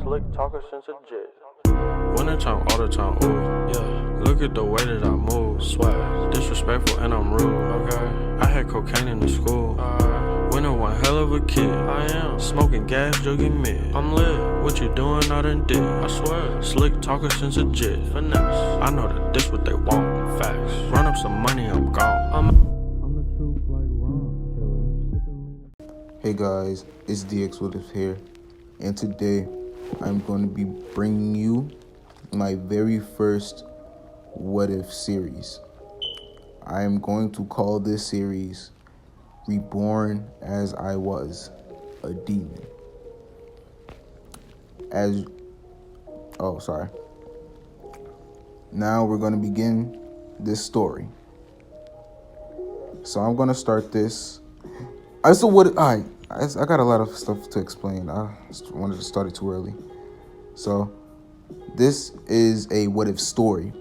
Slick talker since a jet. Wintertime, all the time, ooh, yeah. Look at the way that I move, swag. Disrespectful and I'm rude, okay. I had cocaine in the school. Winter one hell of a kid. I am smoking gas, jogging mid. I'm lit. What you doing? I done did. I swear. Slick talker since a jet. Finesse. I know that this what they want. Facts. Run up some money, I'm gone. I'm the truth like Ron. Hey guys, it's DX Willis here, and today I'm going to be bringing you my very first What If series. I am going to call this series Reborn as I Was, a Demon. Now we're going to begin this story. So I'm going to start this. I got a lot of stuff to explain. I just wanted to start it too early. So this is a what if story.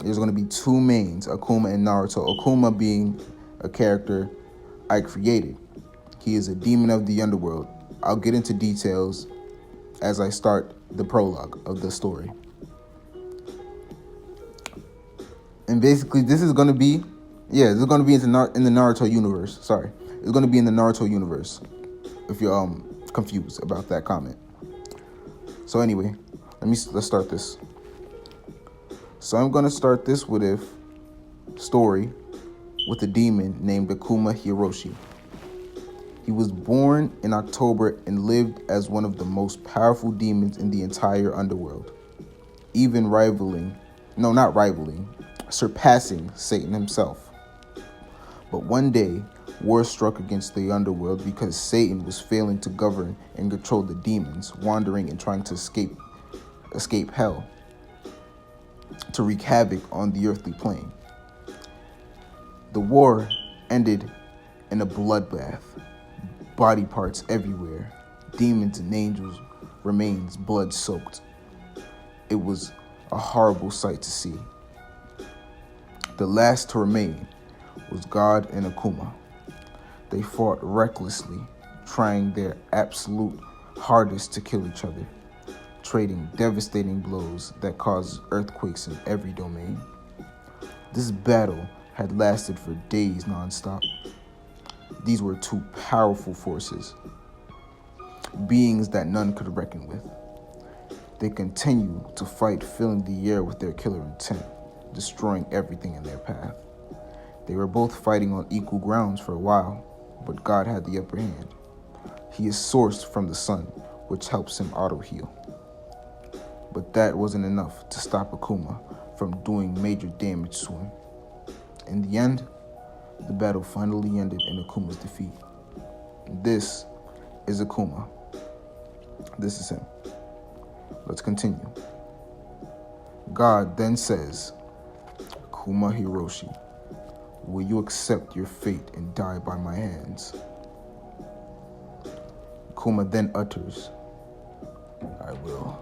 There's going to be two mains, Akuma and Naruto. Akuma being a character I created. He is a demon of the underworld. I'll get into details as I start the prologue of the story. And basically, this is going to be in the Naruto universe. Sorry. It's going to be in the Naruto universe, if you're confused about that comment. So anyway, let's start this. So I'm going to start this what if story with a demon named Akuma Hiroshi. He was born in October and lived as one of the most powerful demons in the entire underworld, surpassing Satan himself. But one day, war struck against the underworld because Satan was failing to govern and control the demons, wandering and trying to escape hell to wreak havoc on the earthly plane. The war ended in a bloodbath. Body parts everywhere. Demons and angels' remains blood-soaked. It was a horrible sight to see. The last to remain was God and Akuma. They fought recklessly, trying their absolute hardest to kill each other, trading devastating blows that caused earthquakes in every domain. This battle had lasted for days nonstop. These were two powerful forces, beings that none could reckon with. They continued to fight, filling the air with their killer intent, destroying everything in their path. They were both fighting on equal grounds for a while, but God had the upper hand. He is sourced from the sun, which helps him auto-heal. But that wasn't enough to stop Akuma from doing major damage to him. In the end, the battle finally ended in Akuma's defeat. This is Akuma. This is him. Let's continue. God then says, Akuma Hiroshi, will you accept your fate and die by my hands? Akuma then utters, I will.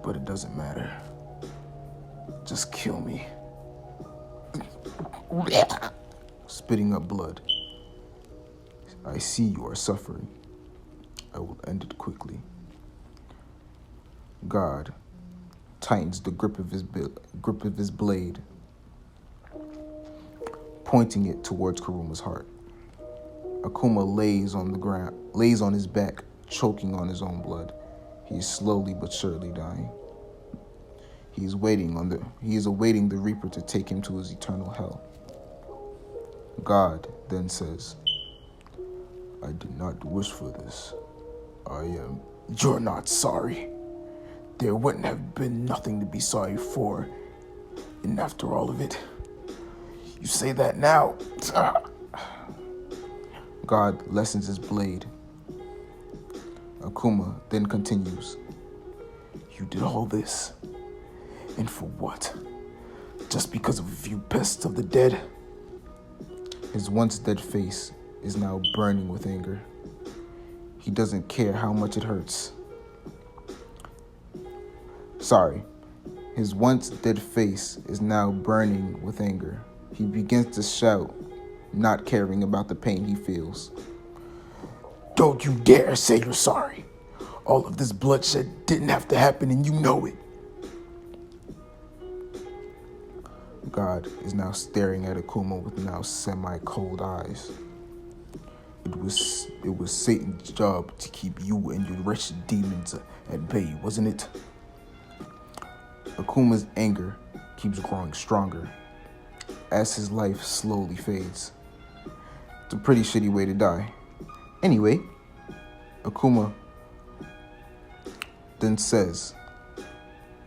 But it doesn't matter. Just kill me. Spitting up blood. I see you are suffering. I will end it quickly. God tightens the grip of his blade, pointing it towards Karuma's heart. Akuma lays on his back, choking on his own blood. He is slowly but surely dying. He is awaiting the Reaper to take him to his eternal hell. God then says, I did not wish for this. You're not sorry. There wouldn't have been nothing to be sorry for. And after all of it, you say that now. God lessens his blade. Akuma then continues, you did all this, and for what? Just because of a few pests of the dead? His once dead face is now burning with anger. He doesn't care how much it hurts. His once dead face is now burning with anger. He begins to shout, not caring about the pain he feels. Don't you dare say you're sorry. All of this bloodshed didn't have to happen, and you know it. God is now staring at Akuma with now semi-cold eyes. It was Satan's job to keep you and your wretched demons at bay, wasn't it? Akuma's anger keeps growing stronger as his life slowly fades. It's a pretty shitty way to die. Anyway, Akuma then says,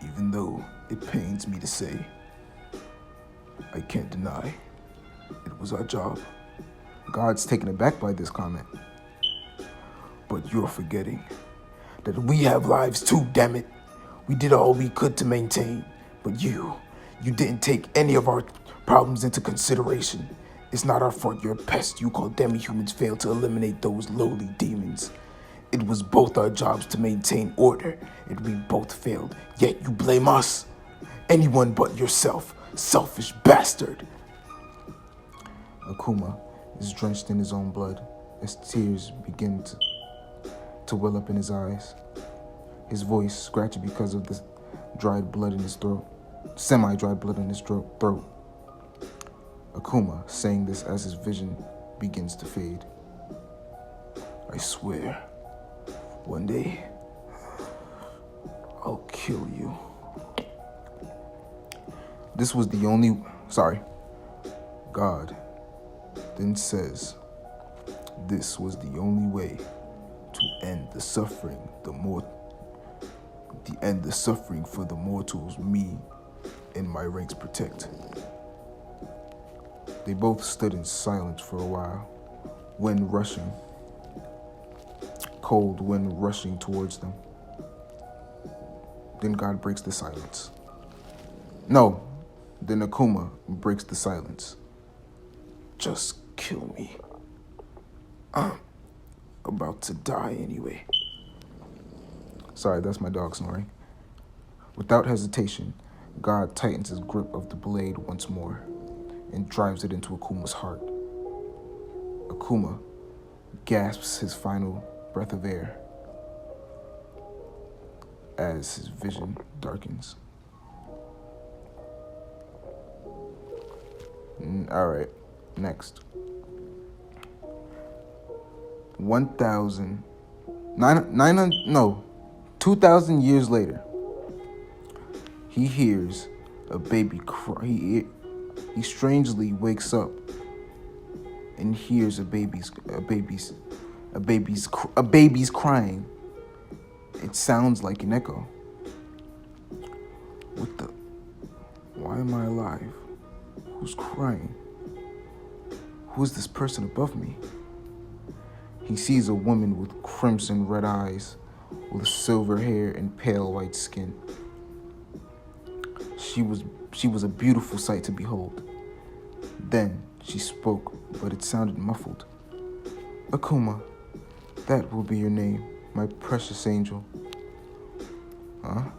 even though it pains me to say, I can't deny it was our job. God's taken aback by this comment. But you're forgetting that we have lives too, damn it. We did all we could to maintain, but you didn't take any of our problems into consideration. It's not our fault you're a pest. You called demi-humans failed to eliminate those lowly demons. It was both our jobs to maintain order, and we both failed, yet you blame us. Anyone but yourself, selfish bastard. Akuma is drenched in his own blood as tears begin to well up in his eyes. His voice scratchy because of the dried blood in his throat, semi-dried blood in his throat. Akuma saying this as his vision begins to fade. I swear, one day, I'll kill you. This was the only, God then says, this was the only way to end the suffering, end the suffering for the mortals me and my ranks protect. They both stood in silence for a while, cold wind rushing towards them. Then God breaks the silence. Then Akuma breaks the silence. Just kill me. I'm about to die anyway. Sorry, that's my dog snoring. Without hesitation, God tightens his grip of the blade once more and drives it into Akuma's heart. Akuma gasps his final breath of air as his vision darkens. All right, next. 2,000 years later, he hears a baby cry. He strangely wakes up and hears a baby's crying. It sounds like an echo. Why am I alive? Who's crying? Who is this person above me? He sees a woman with crimson red eyes, with silver hair and pale white skin. She was a beautiful sight to behold. Then she spoke, but it sounded muffled. Akuma, that will be your name, my precious angel. Huh?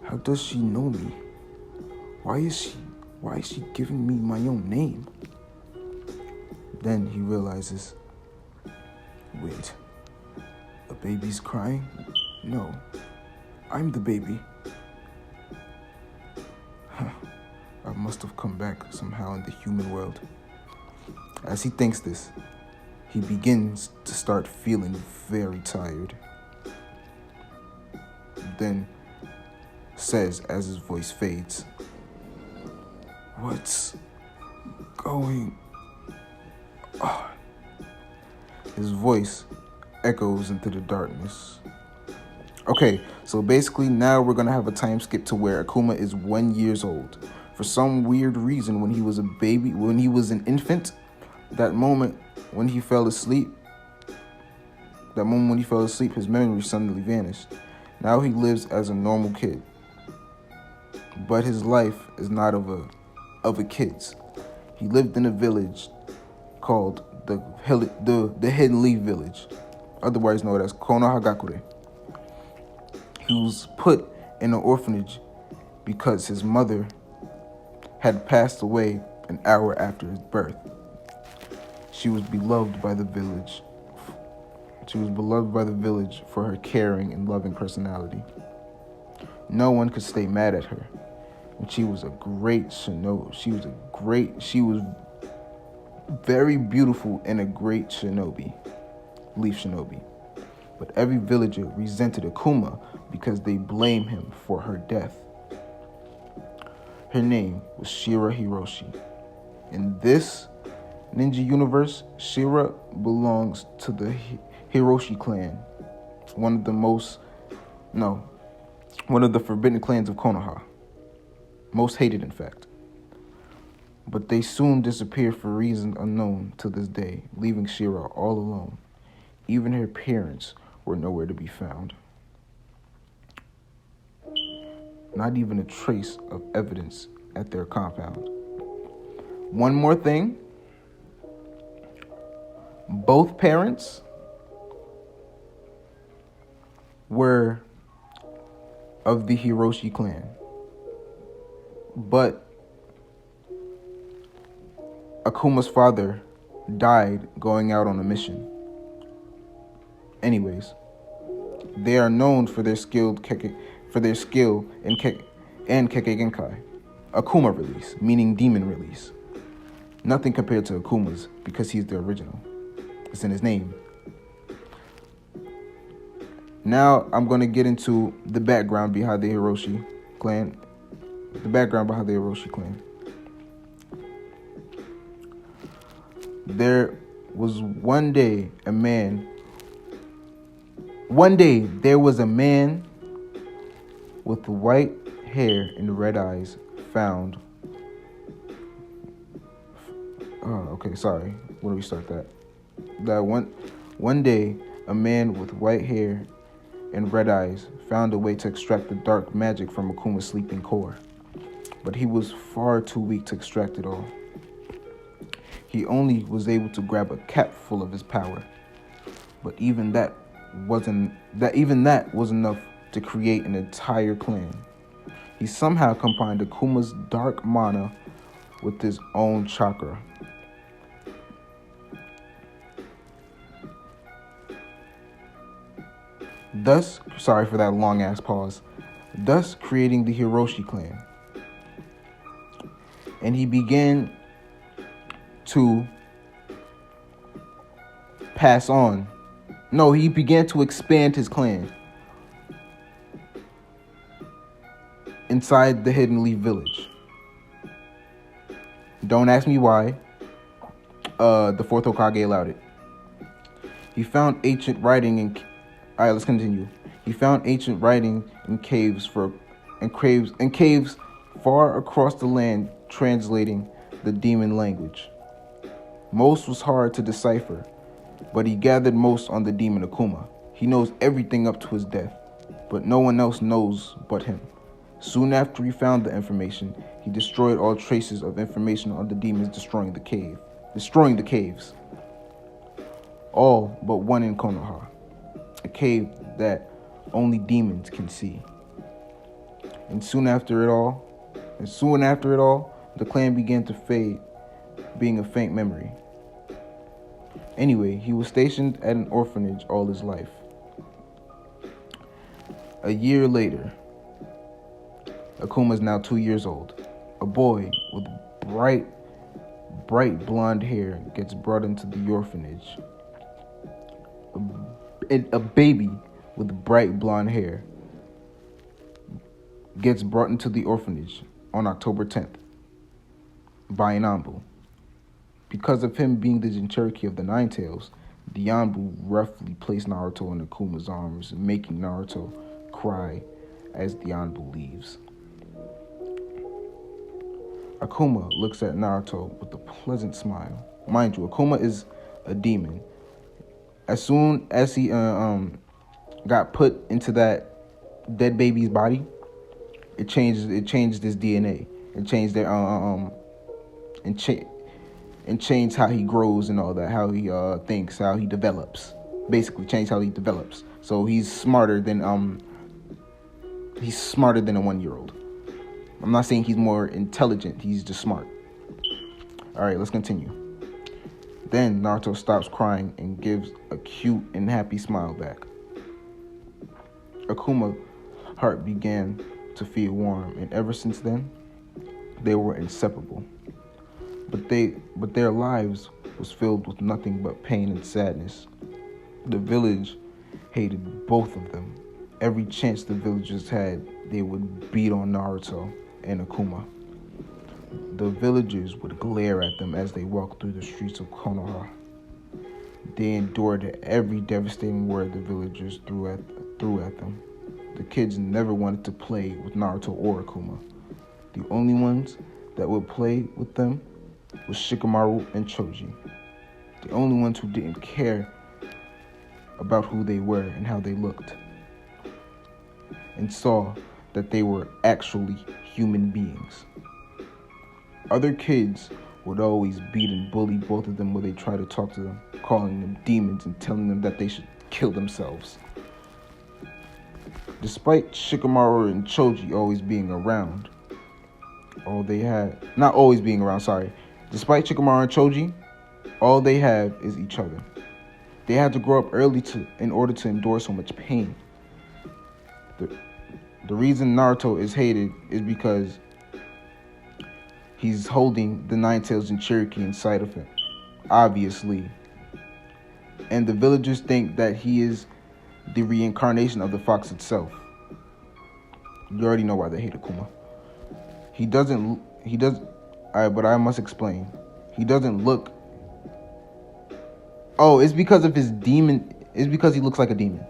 How does she know me? Why is she giving me my own name? Then he realizes, wait, a baby's crying? No, I'm the baby. I must have come back somehow in the human world. As he thinks this, he begins to start feeling very tired. Then says as his voice fades, what's going on? His voice echoes into the darkness. Okay, so basically now we're gonna have a time skip to where Akuma is 1 year old. For some weird reason, when he was a baby, when he was an infant, that moment when he fell asleep, his memory suddenly vanished. Now he lives as a normal kid. But his life is not of a kid's. He lived in a village called the Hidden Leaf Village, otherwise known as Konohagakure. He was put in an orphanage because his mother had passed away an hour after his birth. She was beloved by the village She was beloved by the village for her caring and loving personality. No one could stay mad at her. And she was a great shinobi. She was very beautiful and a great shinobi, leaf shinobi. But every villager resented Akuma because they blamed him for her death. Her name was Shira Hiroshi. In this ninja universe, Shira belongs to the Hiroshi clan, one of the forbidden clans of Konoha. Most hated, in fact. But they soon disappeared for reasons unknown to this day, leaving Shira all alone. Even her parents were nowhere to be found. Not even a trace of evidence at their compound. One more thing. Both parents were of the Hiroshi clan. But Akuma's father died going out on a mission. Anyways, they are known for their skill in Kekkei Genkai. Akuma release, meaning demon release. Nothing compared to Akuma's because he's the original. It's in his name. Now I'm going to get into the background behind the Hiroshi clan. There was one day there was a man with white hair and red eyes found. Where do we start that? One day, a man with white hair and red eyes found a way to extract the dark magic from Akuma's sleeping core. But he was far too weak to extract it all. He only was able to grab a capful of his power. But even that was enough to create an entire clan. He somehow combined Akuma's dark mana with his own chakra. Thus, sorry for that long ass pause. Thus creating the Hiroshi clan. And he began to he began to expand his clan inside the Hidden Leaf Village. Don't ask me why. The fourth Hokage allowed it. He found ancient writing in... Alright, let's continue. He found ancient writing in caves far across the land, translating the demon language. Most was hard to decipher, but he gathered most on the demon Akuma. He knows everything up to his death, but no one else knows but him. Soon after he found the information, he destroyed all traces of information on the demons destroying the caves. All but one in Konoha, a cave that only demons can see. And soon after it all, the clan began to fade, being a faint memory. Anyway, he was stationed at an orphanage all his life. A year later, Akuma is now 2 years old. A boy with bright blonde hair gets brought into the orphanage. A baby with bright blonde hair gets brought into the orphanage on October 10th by an Anbu. Because of him being the Jinchuriki of the Nine Tails, the Anbu roughly placed Naruto in Akuma's arms, making Naruto cry as the Anbu leaves. Akuma looks at Naruto with a pleasant smile. Mind you, Akuma is a demon. As soon as he got put into that dead baby's body, it changed his DNA. It changed their and changed how he grows and all that, how he thinks, how he develops. Basically, changed how he develops. So he's smarter than a 1-year-old. I'm not saying he's more intelligent. He's just smart. All right, let's continue. Then Naruto stops crying and gives a cute and happy smile back. Akuma's heart began to feel warm, and ever since then, they were inseparable. But their lives was filled with nothing but pain and sadness. The village hated both of them. Every chance the villagers had, they would beat on Naruto and Akuma. The villagers would glare at them as they walked through the streets of Konoha. They endured every devastating word the villagers threw at them. The kids never wanted to play with Naruto or Akuma. The only ones that would play with them was Shikamaru and Choji. The only ones who didn't care about who they were and how they looked, and saw that they were actually human beings. Other kids would always beat and bully both of them when they tried to talk to them, calling them demons and telling them that they should kill themselves. Despite Shikamaru and Choji always being around, despite Shikamaru and Choji, all they have is each other. They had to grow up early in order to endure so much pain. The reason Naruto is hated is because he's holding the Nine Tails and Cherokee inside of him, obviously. And the villagers think that he is the reincarnation of the fox itself. You already know why they hate Akuma. But I must explain. He doesn't look... Oh, it's because of his demon. It's because he looks like a demon.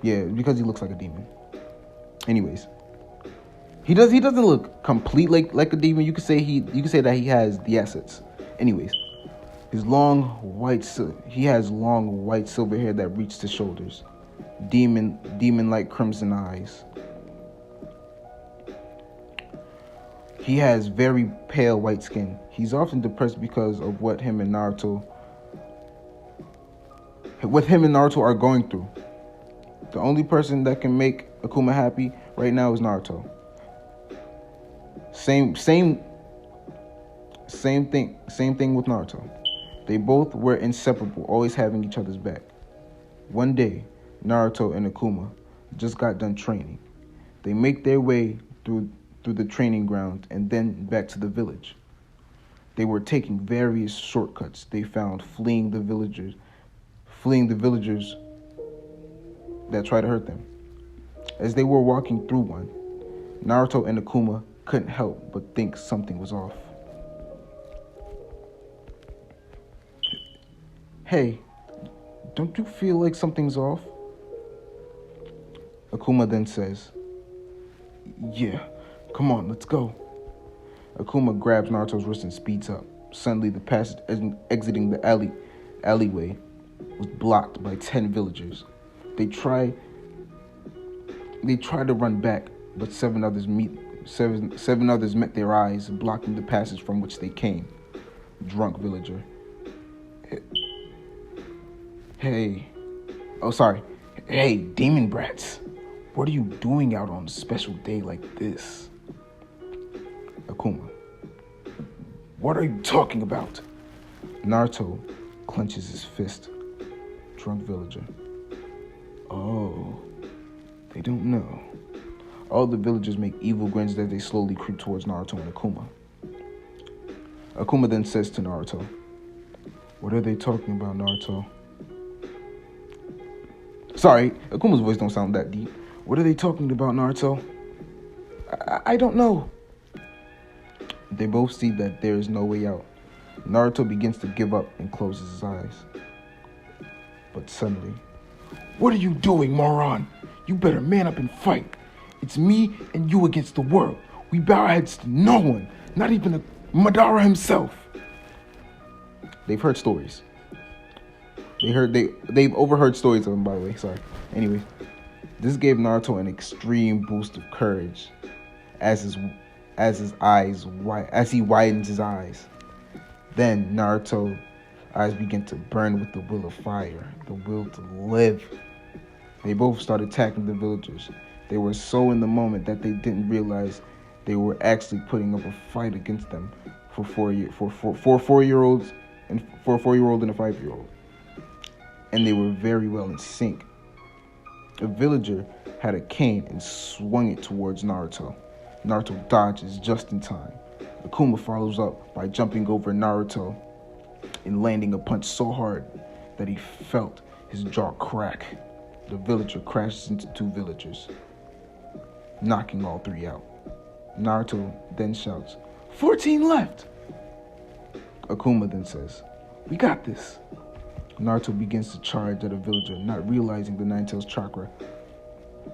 Yeah, it's because he looks like a demon. Anyways, he doesn't look completely like a demon. You could say that he has the assets. Anyways, he has long white silver hair that reaches to shoulders, demon-like crimson eyes. He has very pale white skin. He's often depressed because of what him and Naruto are going through. The only person that can make Akuma happy right now is Naruto. Same thing with Naruto. They both were inseparable, always having each other's back. One day, Naruto and Akuma just got done training. They make their way through the training ground and then back to the village. They were taking various shortcuts they found, fleeing the villagers that tried to hurt them. As they were walking through one, Naruto and Akuma couldn't help but think something was off. Hey, don't you feel like something's off? Akuma then says, yeah, come on, let's go. Akuma grabs Naruto's wrist and speeds up. Suddenly, the passage exiting the alleyway was blocked by 10 villagers. They try to run back, but seven others met their eyes, blocking the passage from which they came. Drunk villager. Hey, demon brats. What are you doing out on a special day like this? Akuma. What are you talking about? Naruto clenches his fist. Drunk villager. Oh, they don't know. All the villagers make evil grins as they slowly creep towards Naruto and Akuma. Akuma then says to Naruto, what are they talking about, Naruto? Sorry, Akuma's voice don't sound that deep. What are they talking about, Naruto? I don't know. They both see that there is no way out. Naruto begins to give up and closes his eyes. But suddenly, what are you doing, moron? You better man up and fight. It's me and you against the world. We bow our heads to no one, not even Madara himself. They've heard stories. They've overheard stories of him, by the way. Sorry. Anyway, this gave Naruto an extreme boost of courage as he widens his eyes. Then Naruto's eyes begin to burn with the will of fire, the will to live. They both started attacking the villagers. They were so in the moment that they didn't realize they were actually putting up a fight against them. For 4-year-olds, and for a 4-year-old and a 5-year-old. And they were very well in sync. A villager had a cane and swung it towards Naruto. Naruto dodges just in time. Akuma follows up by jumping over Naruto and landing a punch so hard that he felt his jaw crack. The villager crashes into 2 villagers, knocking all 3 out. Naruto then shouts, 14 left! Akuma then says, we got this. Naruto begins to charge at a villager, not realizing the Nine-Tails chakra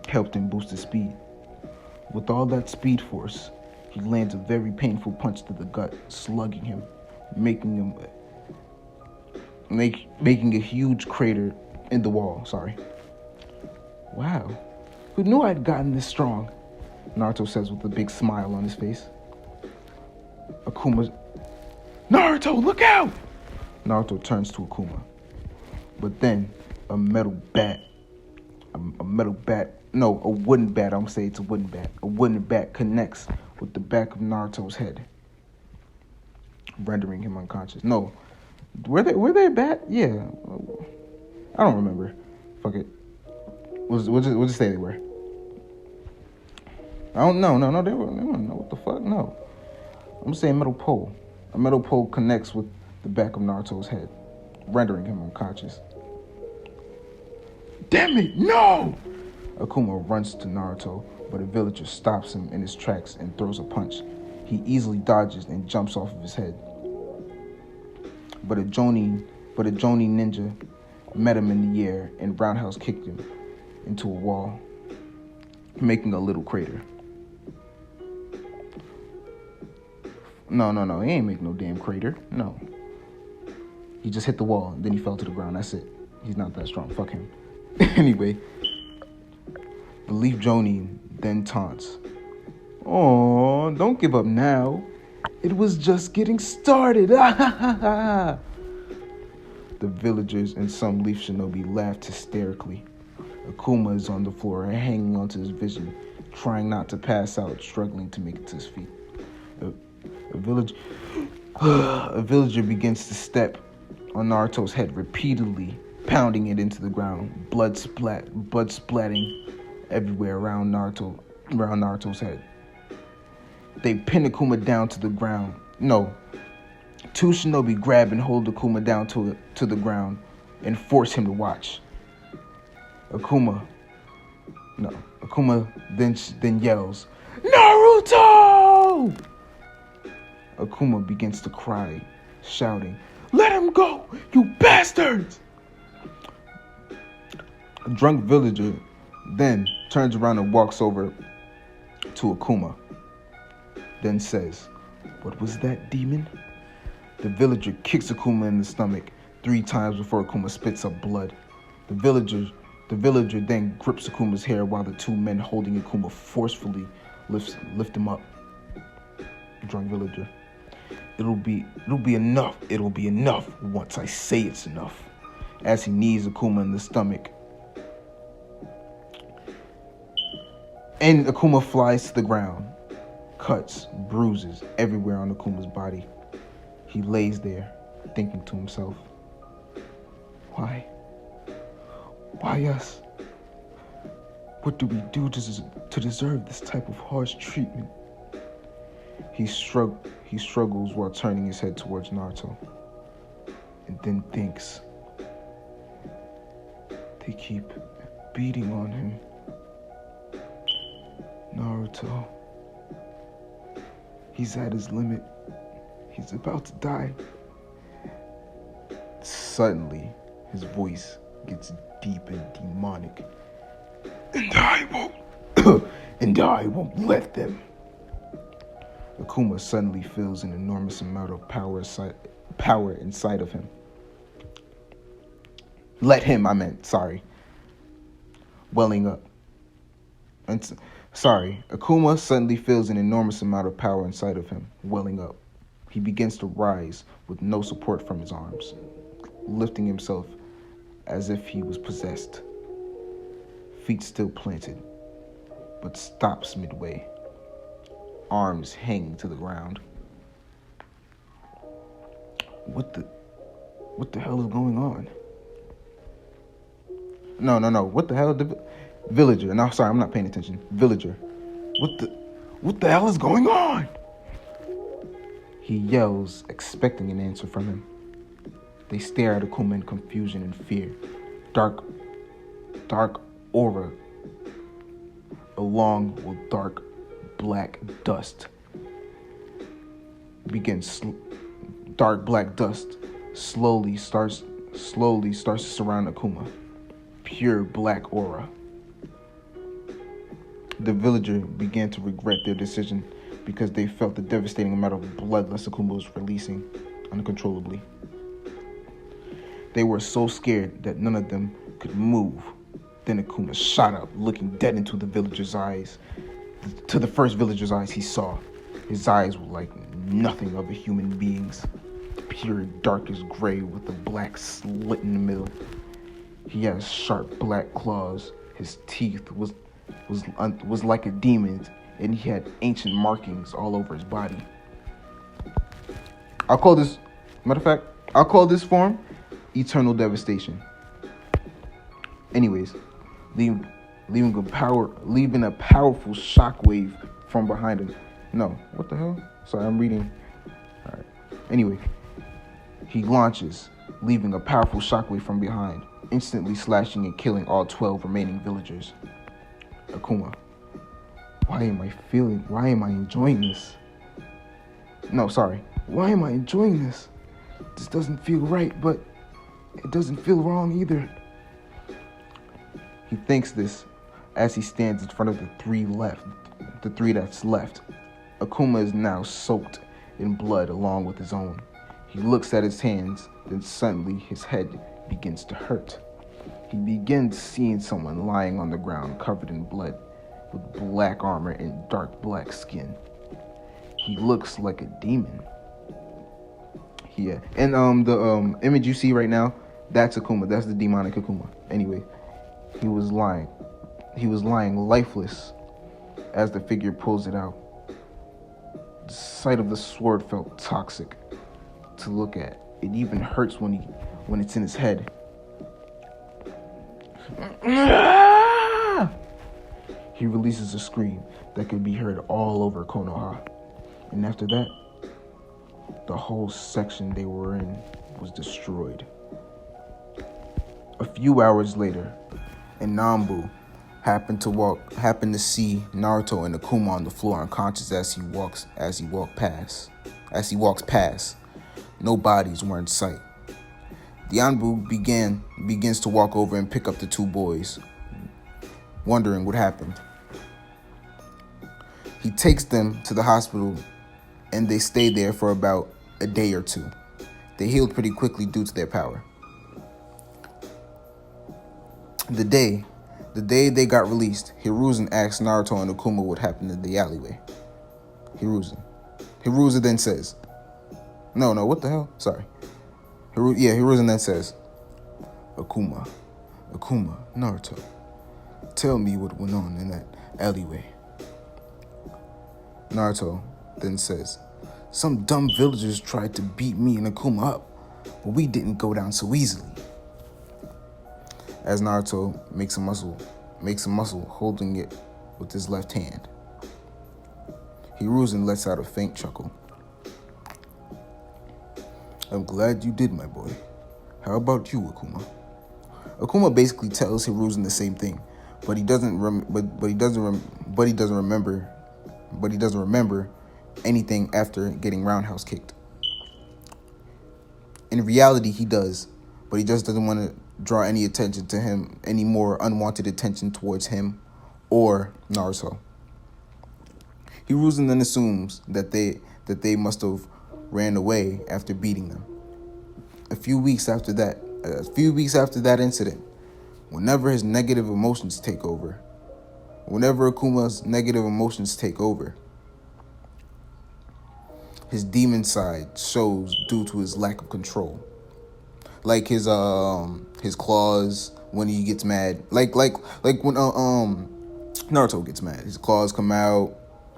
helped him boost his speed. With all that speed force, he lands a very painful punch to the gut, slugging him, making a huge crater in the wall. Wow, who knew I'd gotten this strong? Naruto says with a big smile on his face. Naruto, look out! Naruto turns to Akuma. But then a wooden bat, a wooden bat connects with the back of Naruto's head, rendering him unconscious. No, were they a bat? Yeah, I don't remember. Fuck it. We'll just say they were. I don't know. No, they weren't. What the fuck? No. I'm saying metal pole. A metal pole connects with the back of Naruto's head, rendering him unconscious. Damn it, no! Akuma runs to Naruto, but a villager stops him in his tracks and throws a punch. He easily dodges and jumps off of his head. But a Jonin ninja met him in the air and roundhouse kicked him into a wall, making a little crater. No, he ain't make no damn crater. No. He just hit the wall and then he fell to the ground. That's it. He's not that strong. Fuck him. Anyway, the Leaf Jonin then taunts. "Aw, don't give up now. It was just getting started." The villagers and some Leaf Shinobi laughed hysterically. Akuma is on the floor hanging onto his vision, trying not to pass out, struggling to make it to his feet. A villager begins to step on Naruto's head repeatedly, pounding it into the ground, blood splatting everywhere around Naruto's head. They pin Akuma down to the ground. No, 2 shinobi grab and hold Akuma down to the ground and force him to watch. Akuma then yells, "Naruto!" Akuma begins to cry, shouting, "Let him go, you bastards!" A drunk villager then turns around and walks over to Akuma, then says, "What was that, demon?" The villager kicks Akuma in the stomach 3 times before Akuma spits up blood. The villager then grips Akuma's hair while the 2 men holding Akuma forcefully lift him up. Drunk villager. It'll be enough. It'll be enough once I say it's enough. As he knees Akuma in the stomach. And Akuma flies to the ground. Cuts, bruises everywhere on Akuma's body. He lays there, thinking to himself, Why? Why us? What do we do to deserve this type of harsh treatment? He struggles while turning his head towards Naruto, and then thinks, they keep beating on him. Naruto, he's at his limit. He's about to die. Suddenly, his voice gets deep and demonic. And I won't let them. Akuma suddenly feels an enormous amount of power inside of him. Welling up. Akuma suddenly feels an enormous amount of power inside of him, welling up. He begins to rise with no support from his arms, lifting himself as if he was possessed. Feet still planted, but stops midway. Arms hanging to the ground. What What the hell is going on? No. What the hell? Villager. No, sorry, I'm not paying attention. Villager. What the hell is going on? He yells, expecting an answer from him. They stare at Akuma in confusion and fear. Dark aura, along with dark black dust, dark black dust slowly starts to surround Akuma. Pure black aura. The villager began to regret their decision because they felt the devastating amount of blood Akuma was releasing uncontrollably. They were so scared that none of them could move. Then Akuma shot up, looking dead into the villager's eyes. To the first villager's eyes he saw. His eyes were like nothing of a human being's. Pure darkest gray with a black slit in the middle. He had sharp black claws. His teeth was like a demon's, and he had ancient markings all over his body. I'll call this form eternal devastation. Anyways, leaving a powerful shockwave from behind him. No, what the hell? Sorry, I'm reading. All right. Anyway, he launches, leaving a powerful shockwave from behind, instantly slashing and killing all 12 remaining villagers. Akuma, why am I enjoying this? No, sorry. Why am I enjoying this? This doesn't feel right, but it doesn't feel wrong either. He thinks this as he stands in front of the three that's left. Akuma is now soaked in blood along with his own. He looks at his hands, then suddenly his head begins to hurt. He begins seeing someone lying on the ground covered in blood with black armor and dark black skin. He looks like a demon. Yeah, and the image you see right now, that's Akuma. That's the demonic Akuma. Anyway, he was lying lifeless as the figure pulls it out. The sight of the sword felt toxic to look at. It even hurts when it's in his head. He releases a scream that could be heard all over Konoha. And after that, the whole section they were in was destroyed. A few hours later, Nambu happened to see Naruto and Akuma on the floor unconscious as he walks past. No bodies were in sight. The Anbu begins to walk over and pick up the two boys, wondering what happened. He takes them to the hospital, and they stay there for about a day or two. They healed pretty quickly due to their power. The day they got released, Hiruzen asked Naruto and Akuma what happened in the alleyway. Hiruzen then says, No, what the hell? Sorry. Hiruzen then says, Akuma, Naruto, tell me what went on in that alleyway. Naruto then says, some dumb villagers tried to beat me and Akuma up, but we didn't go down so easily. As Naruto makes a muscle holding it with his left hand. Hiruzen lets out a faint chuckle. I'm glad you did, my boy. How about you, Akuma? Akuma basically tells Hiruzen the same thing, but he doesn't remember anything after getting roundhouse kicked. In reality, he does, but he just doesn't want to draw any attention to him, any more unwanted attention towards him or Naruto. Hiruzen then assumes that they must have ran away after beating them. A few weeks after that incident, whenever Akuma's negative emotions take over, his demon side shows due to his lack of control. Like his claws when he gets mad. Like when Naruto gets mad. His claws come out,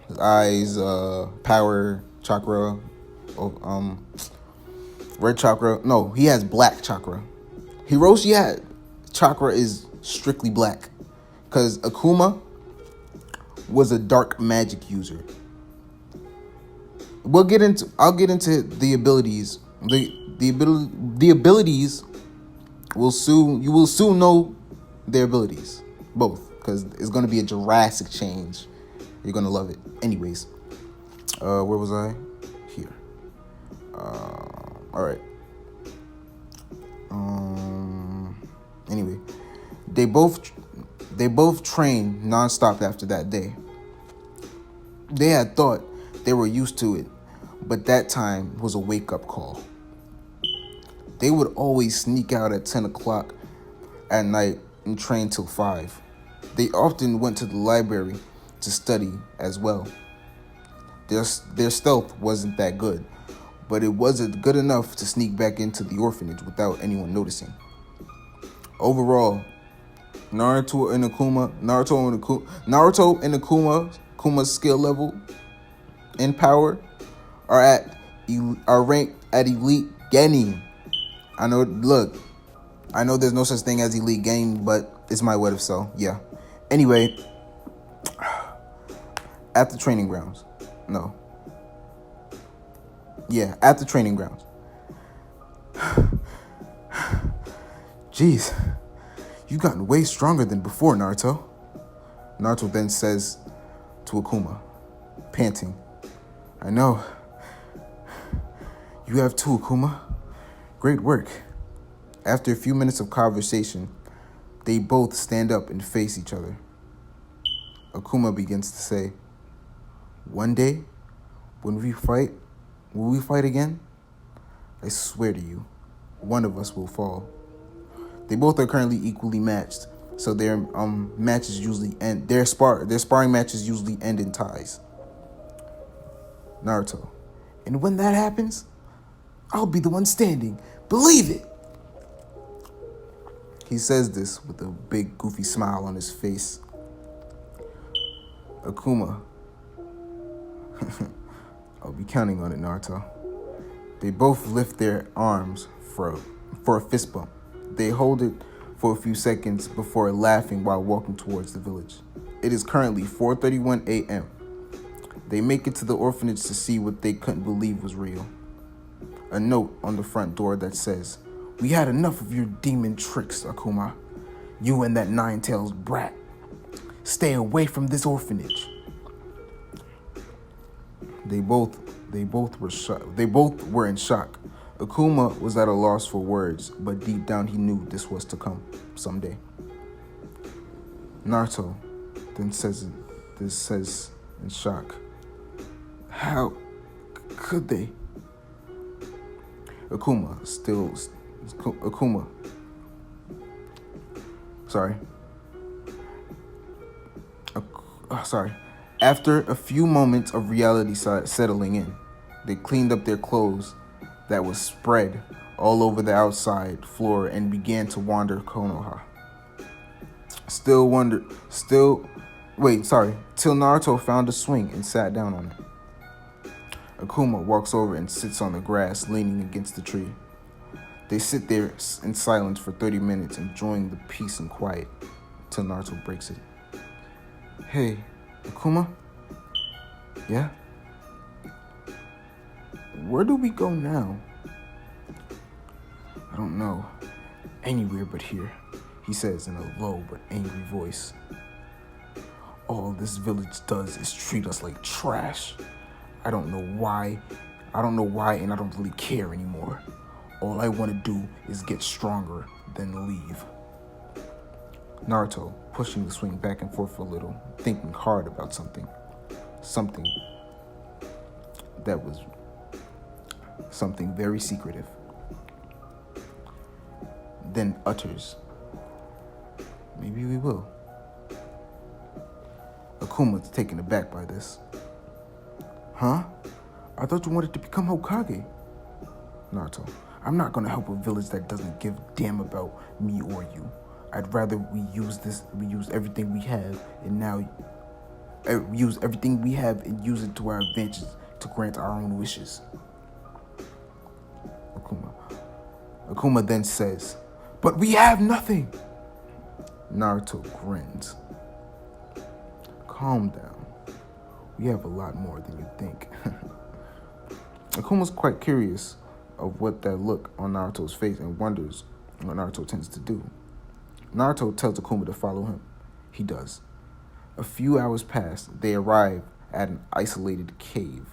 his eyes, power, chakra, Red chakra. No, he has black chakra. Hiroshi chakra is strictly black. Because Akuma was a dark magic user. I'll get into the abilities. The abilities you will soon know their abilities. Both. Because it's going to be a drastic change. You're going to love it. Anyways. Where was I? Here. Alright. Anyway. They both trained non-stop after that day. They had thought they were used to it, but that time was a wake-up call. They would always sneak out at 10 o'clock at night and train till 5. They often went to the library to study as well. Their stealth wasn't that good, but it wasn't good enough to sneak back into the orphanage without anyone noticing. Overall, Naruto and Akuma's skill level and power are ranked at elite Genin. I know there's no such thing as elite Genin, but it's my word of so. Yeah. Anyway, at the training grounds. No. Yeah, at the training grounds. Jeez, you've gotten way stronger than before, Naruto. Naruto then says to Akuma, panting, I know. You have too, Akuma. Great work. After a few minutes of conversation, they both stand up and face each other. Akuma begins to say, one day, will we fight again? I swear to you, one of us will fall. They both are currently equally matched, so their matches usually end. Their sparring matches usually end in ties. Naruto, and when that happens, I'll be the one standing. Believe it. He says this with a big goofy smile on his face. Akuma, I'll be counting on it, Naruto. They both lift their arms for a fist bump. They hold it for a few seconds before laughing while walking towards the village. It is currently 4:31 a.m. They make it to the orphanage to see what they couldn't believe was real. A note on the front door that says, we had enough of your demon tricks, Akuma. You and that nine-tails brat. Stay away from this orphanage. They both were in shock. Akuma was at a loss for words, but deep down he knew this was to come someday. Naruto then says in shock, how could they? After a few moments of reality settling in, they cleaned up their clothes that was spread all over the outside floor and began to wander Konoha. Till Naruto found a swing and sat down on it. Akuma walks over and sits on the grass, leaning against the tree. They sit there in silence for 30 minutes, enjoying the peace and quiet, till Naruto breaks it. Hey, Akuma? Yeah? Where do we go now? I don't know. Anywhere but here, he says in a low but angry voice. All this village does is treat us like trash. I don't know why, and I don't really care anymore. All I want to do is get stronger, then leave. Naruto, pushing the swing back and forth a little, thinking hard about something that was something very secretive. Then utters, maybe we will. Akuma's taken aback by this. Huh? I thought you wanted to become Hokage. Naruto, I'm not going to help a village that doesn't give a damn about me or you. I'd rather we use everything we have and use it to our advantage to grant our own wishes. Akuma. Akuma then says, "But we have nothing." Naruto grins. "Calm down. We have a lot more than you think." Akuma's quite curious of what that look on Naruto's face and wonders what Naruto tends to do. Naruto tells Akuma to follow him. He does. A few hours pass. They arrive at an isolated cave.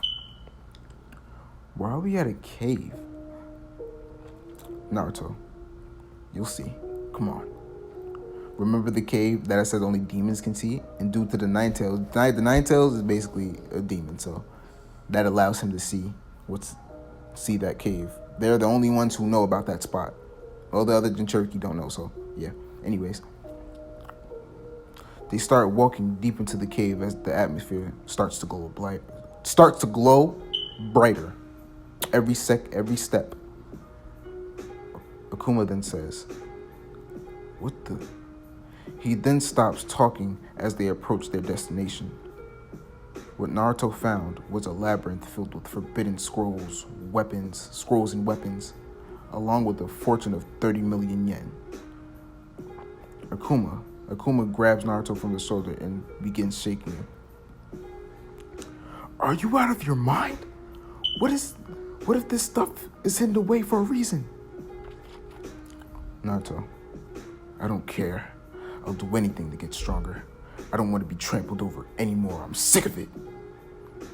Why are we at a cave? Naruto, you'll see. Come on. Remember the cave that I said only demons can see? And due to the Nine Tails, the Nine Tails is basically a demon, so that allows him to see that cave. They're the only ones who know about that spot. All the other Jinchuriki don't know, so yeah. Anyways, they start walking deep into the cave as the atmosphere starts to glow brighter every step. Akuma then says, "What the?" He then stops talking as they approach their destination. What Naruto found was a labyrinth filled with forbidden scrolls and weapons, along with a fortune of 30 million yen. Akuma grabs Naruto from the shoulder and begins shaking him. "Are you out of your mind? What if this stuff is hidden away for a reason?" Naruto, "I don't care. I'll do anything to get stronger. I don't want to be trampled over anymore. I'm sick of it,"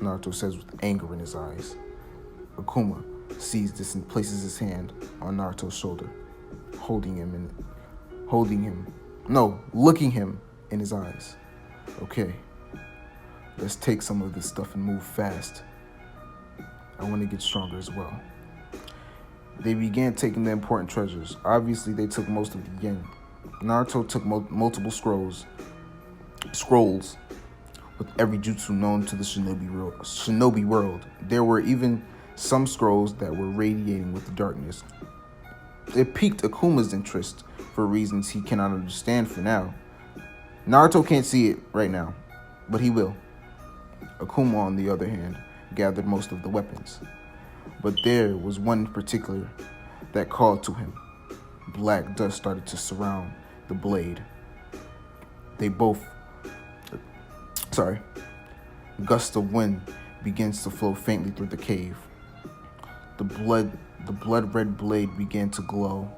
Naruto says with anger in his eyes. Akuma sees this and places his hand on Naruto's shoulder, looking him in his eyes. "Okay, let's take some of this stuff and move fast. I want to get stronger as well." They began taking the important treasures. Obviously, they took most of the yen. Naruto took multiple scrolls with every jutsu known to the shinobi world. There were even some scrolls that were radiating with the darkness. It piqued Akuma's interest for reasons he cannot understand for now. Naruto can't see it right now, but he will. Akuma, on the other hand, gathered most of the weapons. But there was one in particular that called to him. Black dust started to surround the blade. Gust of wind begins to flow faintly through the cave. The blood-red blade began to glow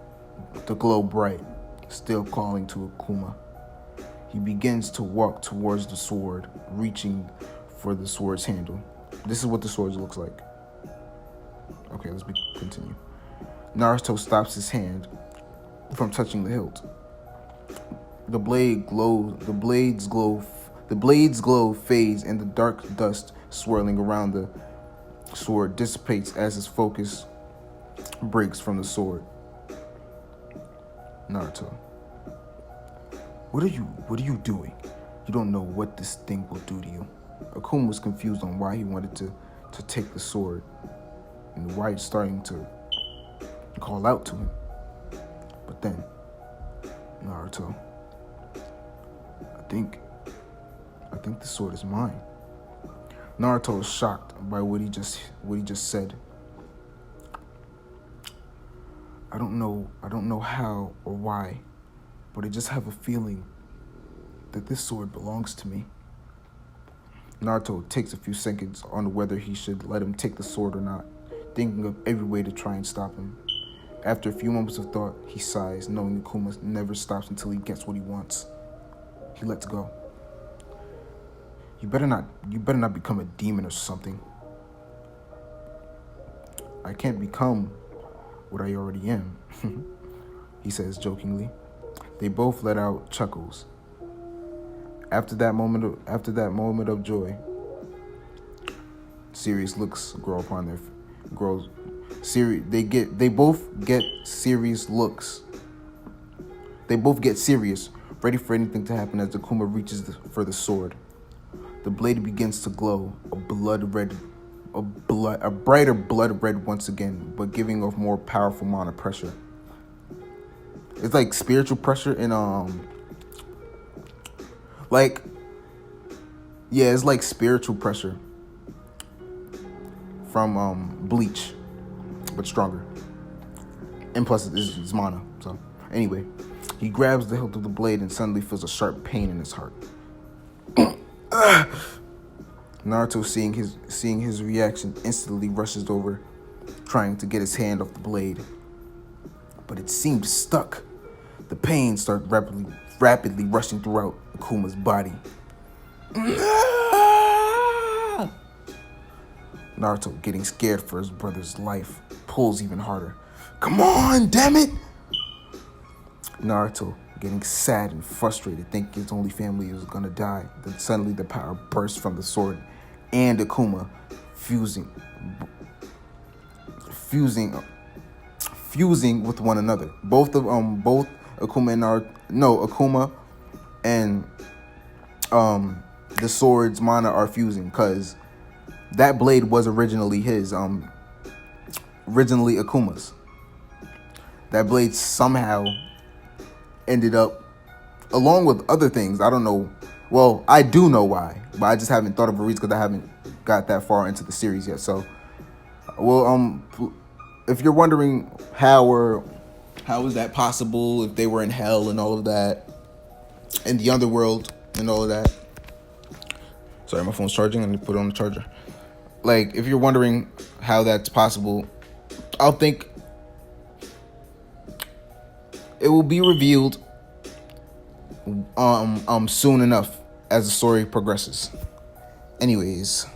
bright, still calling to Akuma. He begins to walk towards the sword, reaching for the sword's handle. This is what the sword looks like. Okay, let's continue. Naruto stops his hand from touching the hilt. The blade's glow fades, and the dark dust swirling around the sword dissipates as his focus breaks from the sword. Naruto, what are you doing? You don't know what this thing will do to you. Akuma was confused on why he wanted to take the sword and why it's starting to call out to him. But then, Naruto, I think the sword is mine. Naruto was shocked by what he just said. I don't know how or why, but I just have a feeling that this sword belongs to me. Naruto takes a few seconds on whether he should let him take the sword or not, thinking of every way to try and stop him. After a few moments of thought, he sighs, knowing Akuma never stops until he gets what he wants. He lets go. You better not become a demon or something. I can't become what I already am, he says jokingly. They both let out chuckles. After that moment of joy, serious looks grow upon their They both get serious looks. They both get serious, ready for anything to happen as Akuma reaches for the sword. The blade begins to glow, a brighter blood red once again, but giving off more powerful amount of pressure. It's like spiritual pressure in it's like spiritual pressure from Bleach, but stronger. And plus, it's mana. So, anyway, he grabs the hilt of the blade and suddenly feels a sharp pain in his heart. Naruto, seeing his reaction, instantly rushes over, trying to get his hand off the blade. But it seemed stuck. The pain started rapidly rushing throughout Akuma's body. Naruto, getting scared for his brother's life, pulls even harder. Come on, damn it! Naruto, getting sad and frustrated, thinking his only family was gonna die. Then suddenly the power bursts from the sword and Akuma, fusing with one another. Both Akuma and the sword's mana are fusing, because that blade was originally Akuma's. That blade somehow ended up, along with other things, I don't know. Well, I do know why, but I just haven't thought of a reason because I haven't got that far into the series yet. So, if you're wondering how is that possible if they were in hell and all of that, in the underworld and all of that. Sorry, my phone's charging. I need to put it on the charger. Like, if you're wondering how that's possible, I'll think it will be revealed soon enough as the story progresses. Anyways,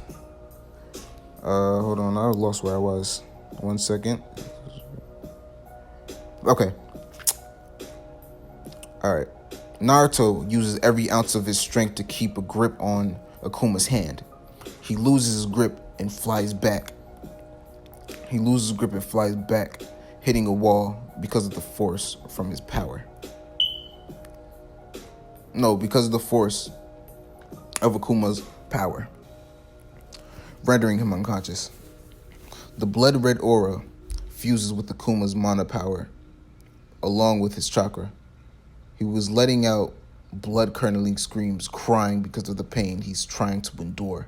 hold on, I lost where I was. 1 second. Okay. Alright. Naruto uses every ounce of his strength to keep a grip on Akuma's hand. He loses his grip and flies back. Hitting a wall because of the force from his power. No, because of the force of Akuma's power, rendering him unconscious. The blood-red aura fuses with Akuma's mana power, along with his chakra. He was letting out blood-curdling screams, crying because of the pain he's trying to endure.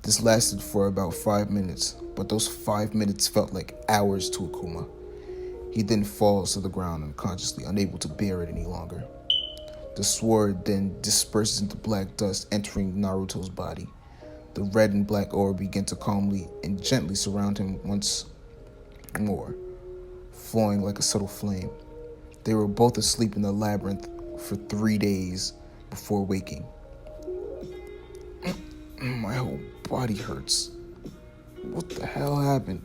This lasted for about 5 minutes, but those 5 minutes felt like hours to Akuma. He then falls to the ground unconsciously, unable to bear it any longer. The sword then disperses into black dust, entering Naruto's body. The red and black aura begin to calmly and gently surround him once more, flowing like a subtle flame. They were both asleep in the labyrinth for 3 days before waking. My whole body hurts. What the hell happened?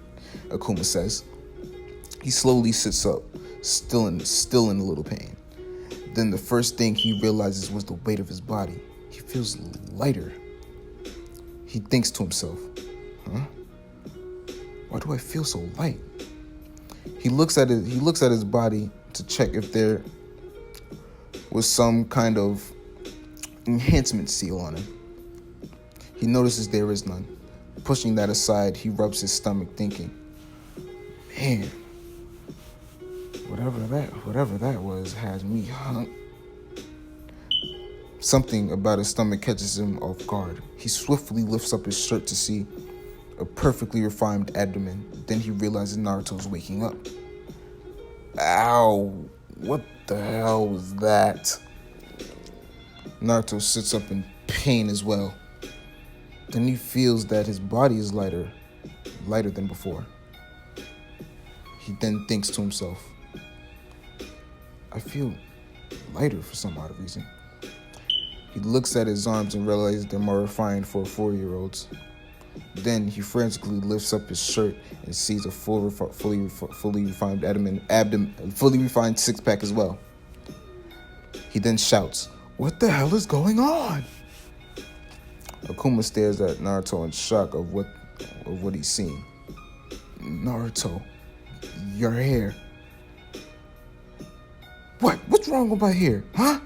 Akuma says. He slowly sits up, still in a little pain. Then the first thing he realizes was the weight of his body. He feels lighter. He thinks to himself, why do I feel so light? He looks at his body to check if there was some kind of enhancement seal on him. He notices there is none. Pushing that aside, he rubs his stomach, thinking, man, whatever that was has me hung. Something about his stomach catches him off guard. He swiftly lifts up his shirt to see a perfectly refined abdomen. Then he realizes Naruto's waking up. Ow, what the hell was that? Naruto sits up in pain as well. Then he feels that his body is lighter than before. He then thinks to himself, I feel lighter for some odd reason. He looks at his arms and realizes they're more refined for a 4-year-old's. Then he frantically lifts up his shirt and sees a fully refined fully refined six-pack as well. He then shouts, "What the hell is going on?" Akuma stares at Naruto in shock of what he's seeing. Naruto, your hair. What's wrong with my hair, huh?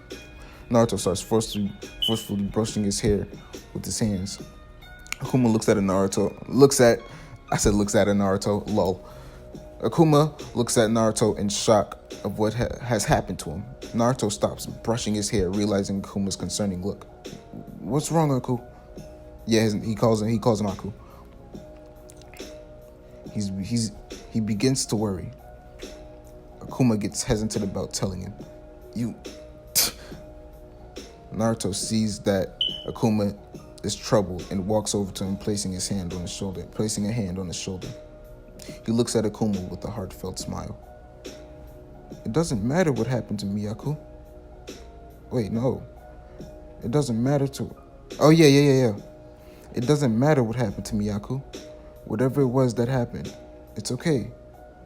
Naruto starts forcefully brushing his hair with his hands. Akuma looks at Naruto, lol. Akuma looks at Naruto in shock of what has happened to him. Naruto stops brushing his hair, realizing Akuma's concerning look. What's wrong, Aku? Yeah, he calls him Aku. He begins to worry. Akuma gets hesitant about telling him. You... Naruto sees that Akuma is troubled and walks over to him, placing a hand on his shoulder. He looks at Akuma with a heartfelt smile. It doesn't matter what happened to Miyaku. Wait, no. It doesn't matter to... Oh, yeah. It doesn't matter what happened to Miyaku. Whatever it was that happened, it's okay.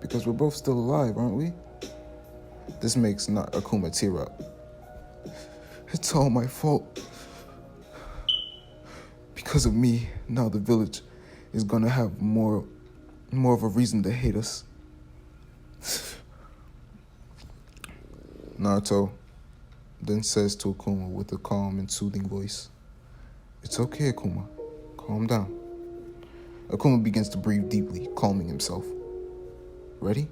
Because we're both still alive, aren't we? This makes Akuma tear up. It's all my fault. Because of me, now the village is gonna have more of a reason to hate us. Naruto then says to Akuma with a calm and soothing voice, It's okay, Akuma. Calm down. Akuma begins to breathe deeply, calming himself. Ready?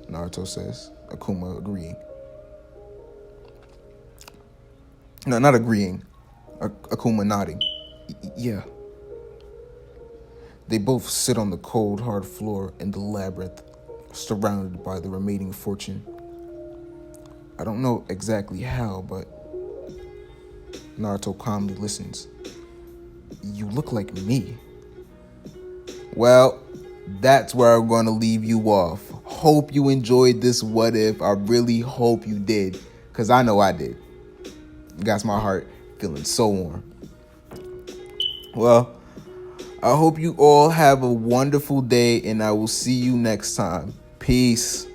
Naruto says, Akuma agreeing. No, not agreeing. Akuma nodding. Yeah. They both sit on the cold, hard floor in the labyrinth, surrounded by the remaining fortune. I don't know exactly how, but Naruto calmly listens. You look like me. Well, that's where I'm going to leave you off. Hope you enjoyed this what if. I really hope you did, because I know I did. Got my heart feeling so warm. Well, I hope you all have a wonderful day, and I will see you next time. Peace.